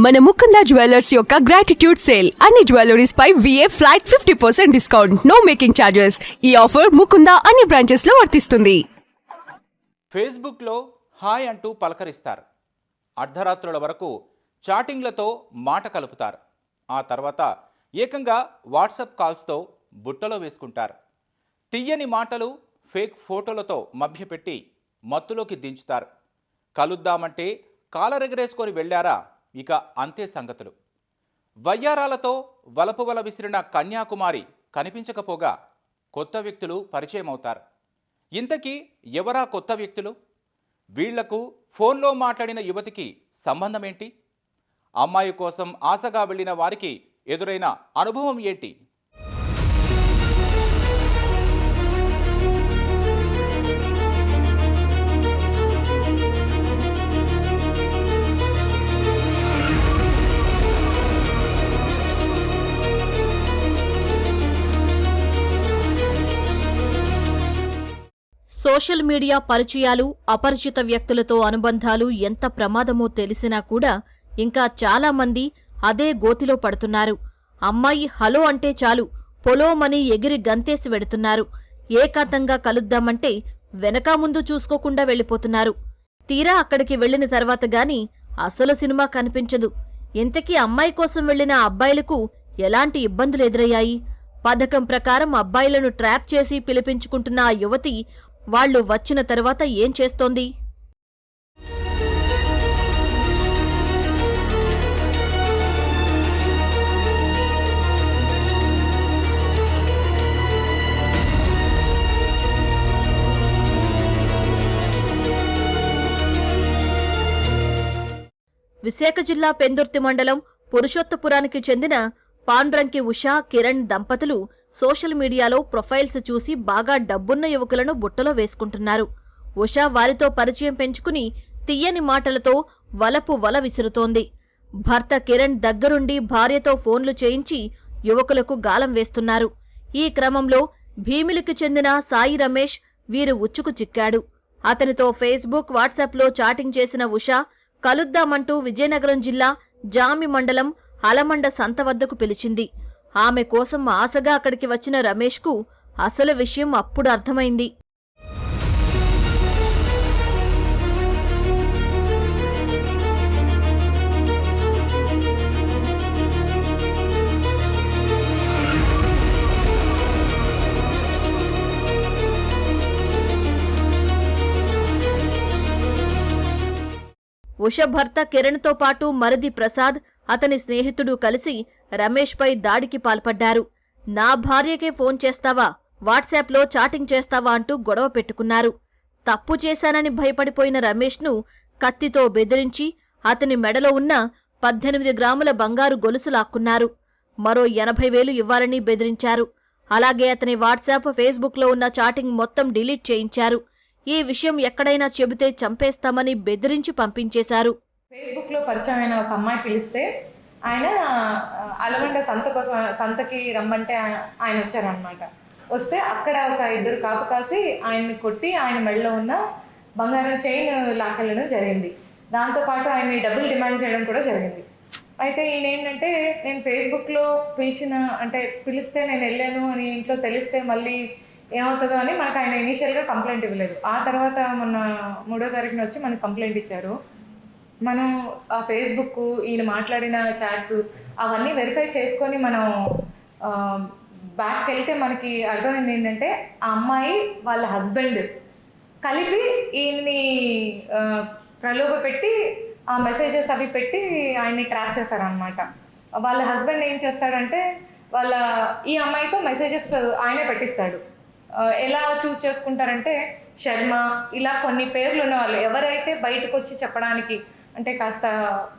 మన ముకుంద జ్యువెలర్స్ యొక్క gratitude sale. అన్ని జ్యువెలరీస్ పై VA flat 50% discount. No making charges. ఈ ఆఫర్ ముకుంద అన్ని బ్రాంచెస్ లో వర్తిస్తుంది. ఫేస్బుక్లో హాయ్ అంటూ పలకరిస్తారు. అర్ధరాత్రుల వరకు చాటింగ్లతో మాట కలుపుతారు. ఆ తర్వాత ఏకంగా వాట్సాప్ కాల్స్తో బుట్టలో వేసుకుంటారు. తీయని మాటలు, ఫేక్ ఫోటోలతో మభ్యపెట్టి మత్తులోకి దించుతారు. కలుద్దామంటే కాలరెగరేసుకొని వెళ్ళారా, ఇక అంతే సంగతులు. వయ్యారాలతో వలపు వల విసిరిన కన్యాకుమారి కనిపించకపోగా కొత్త వ్యక్తులు పరిచయం అవుతారు. ఇంతకీ ఎవరా కొత్త వ్యక్తులు? వీళ్లకు ఫోన్లో మాట్లాడిన యువతికి సంబంధం ఏంటి? అమ్మాయి కోసం ఆశగా వెళ్ళిన వారికి ఎదురైన అనుభవం ఏంటి? సోషల్ మీడియా పరిచయాలు, అపరిచిత వ్యక్తులతో అనుబంధాలు ఎంత ప్రమాదమో తెలిసినా కూడా ఇంకా చాలామంది అదే గోతిలో పడుతున్నారు. అమ్మాయి హలో అంటే చాలు పొలోమని ఎగిరి గంతేసి వెడుతున్నారు. ఏకాంతంగా కలుద్దామంటే వెనకా ముందు చూసుకోకుండా వెళ్ళిపోతున్నారు. తీరా అక్కడికి వెళ్లిన తర్వాత గాని అసలు సినిమా కనిపించదు. ఇంతకీ అమ్మాయి కోసం వెళ్లిన అబ్బాయిలకు ఎలాంటి ఇబ్బందులు ఎదురయ్యాయి? పథకం ప్రకారం అబ్బాయిలను ట్రాప్ చేసి పిలిపించుకుంటున్న ఆ యువతి వాళ్లు వచ్చిన తరువాత ఏం చేస్తోంది? విశాఖ జిల్లా పెందుర్తి మండలం పురుషోత్తపురానికి చెందిన పాండ్రంకి ఉషా, కిరణ్ దంపతులు సోషల్ మీడియాలో ప్రొఫైల్స్ చూసి బాగా డబ్బున్న యువకులను బుట్టలో వేసుకుంటున్నారు. ఉషా వారితో పరిచయం పెంచుకుని తియ్యని మాటలతో వలపు వల విసురుతోంది. భర్త కిరణ్ దగ్గరుండి భార్యతో ఫోన్లు చేయించి యువకులకు గాలం వేస్తున్నారు. ఈ క్రమంలో భీమిలికి చెందిన సాయి రమేష్ వీరు ఉచ్చుకు చిక్కాడు. అతనితో ఫేస్బుక్, వాట్సాప్లో చాటింగ్ చేసిన ఉషా కలుద్దామంటూ విజయనగరం జిల్లా జామి మండలం అలమండ సంత వద్దకు పిలిచింది. ఆమె కోసం ఆశగా అక్కడికి వచ్చిన రమేష్కు అసలు విషయం అప్పుడు అర్థమైంది. ఉష భర్త కిరణ్తో పాటు మరిది ప్రసాద్, అతని స్నేహితుడు కలిసి రమేష్పై దాడికి పాల్పడ్డారు. నా భార్యకే ఫోన్ చేస్తావా, వాట్సాప్లో చాటింగ్ చేస్తావా అంటూ గొడవ పెట్టుకున్నారు. తప్పు చేశానని భయపడిపోయిన రమేష్ను కత్తితో బెదిరించి అతని మెడలో ఉన్న 18 గ్రాముల బంగారు గొలుసు లాక్కున్నారు. మరో 80,000 ఇవ్వాలని బెదిరించారు. అలాగే అతని వాట్సాప్, ఫేస్బుక్లో ఉన్న చాటింగ్ మొత్తం డిలీట్ చేయించారు. ఈ విషయం ఎక్కడైనా చెబితే చంపేస్తామని బెదిరించి పంపించేశారు. ఫేస్బుక్లో పరిచయం అయిన ఒక అమ్మాయి పిలిస్తే ఆయన అలమండ సంతకి రమ్మంటే ఆయన వచ్చారనమాట. వస్తే అక్కడ ఒక ఇద్దరు కాపు కాసి ఆయన్ని కొట్టి ఆయన మెడలో ఉన్న బంగారం చైన్ లాకెళ్ళడం జరిగింది. దాంతోపాటు ఆయన్ని డబ్బులు డిమాండ్ చేయడం కూడా జరిగింది. అయితే ఈయన ఏంటంటే, నేను ఫేస్బుక్లో పిలిస్తే నేను వెళ్ళాను అని ఇంట్లో తెలిస్తే మళ్ళీ ఏమవుతుందో అని మనకు ఆయన ఇనీషియల్గా కంప్లైంట్ ఇవ్వలేదు. ఆ తర్వాత మొన్న 3వ తారీఖున వచ్చి మనకు కంప్లైంట్ ఇచ్చారు. మనం ఆ ఫేస్బుక్, ఈయన మాట్లాడిన చాట్స్ అవన్నీ వెరిఫై చేసుకొని మనం బ్యాక్కి వెళ్తే మనకి అర్థమైంది ఏంటంటే, ఆ అమ్మాయి వాళ్ళ హస్బెండ్ కలిపి ఈయన్ని ప్రలోభ పెట్టి ఆ మెసేజెస్ అవి పెట్టి ఆయన్ని ట్రాప్ చేశారనమాట. వాళ్ళ హస్బెండ్ ఏం చేస్తాడంటే, ఈ అమ్మాయితో మెసేజెస్ ఆయనే పెట్టిస్తాడు. ఎలా చూస్ చేసుకుంటారంటే, శర్మ ఇలా కొన్ని పేర్లు ఉన్న వాళ్ళు ఎవరైతే బయటకు వచ్చి చెప్పడానికి అంటే కాస్త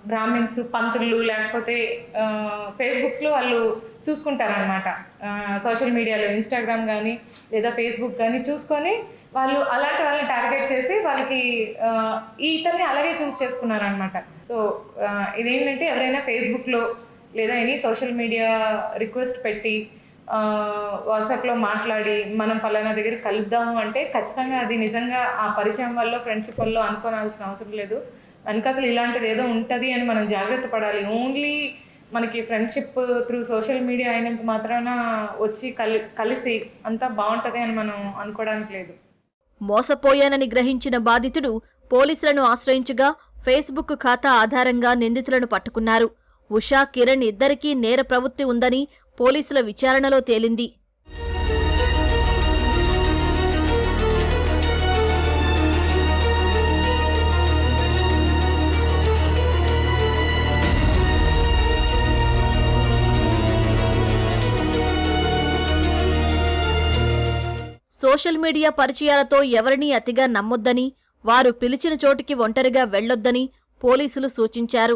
బ్రాహ్మిన్స్, పంతులు, లేకపోతే ఫేస్బుక్స్లో వాళ్ళు చూసుకుంటారనమాట. సోషల్ మీడియాలో ఇన్స్టాగ్రామ్ కానీ లేదా ఫేస్బుక్ కానీ చూసుకొని వాళ్ళు అలాంటి వాళ్ళని టార్గెట్ చేసి వాళ్ళకి ఇతన్ని అలాగే చూస్ చేసుకున్నారనమాట. సో ఇదేంటంటే, ఎవరైనా ఫేస్బుక్లో లేదా ఎనీ సోషల్ మీడియా రిక్వెస్ట్ పెట్టి వాట్సాప్లో మాట్లాడి మనం పలానా దగ్గర కలుద్దాము అంటే ఖచ్చితంగా అది నిజంగా ఆ పరిచయం వల్ల, ఫ్రెండ్షిప్ వల్ల అనుకోవాల్సిన అవసరం లేదు. వెనకాతలు ఇలాంటిది ఏదో ఉంటుంది అని మనం జాగ్రత్త పడాలి. ఓన్లీ మనకి ఫ్రెండ్షిప్ త్రూ సోషల్ మీడియా అయినంత మాత్రాన వచ్చి కలిసి అంతా బాగుంటుంది అని మనం అనుకోవడానికి లేదు. మోసపోయానని గ్రహించిన బాధితుడు పోలీసులను ఆశ్రయించగా ఫేస్బుక్ ఖాతా ఆధారంగా నిందితులను పట్టుకున్నారు. ఉషా, కిరణ్ ఇద్దరికీ నేర ప్రవృత్తి ఉందని పోలీసుల విచారణలో తేలింది. సోషల్ మీడియా పరిచయాలతో ఎవరినీ అతిగా నమ్మొద్దని, వారు పిలిచిన చోటికి ఒంటరిగా వెళ్లొద్దని పోలీసులు సూచించారు.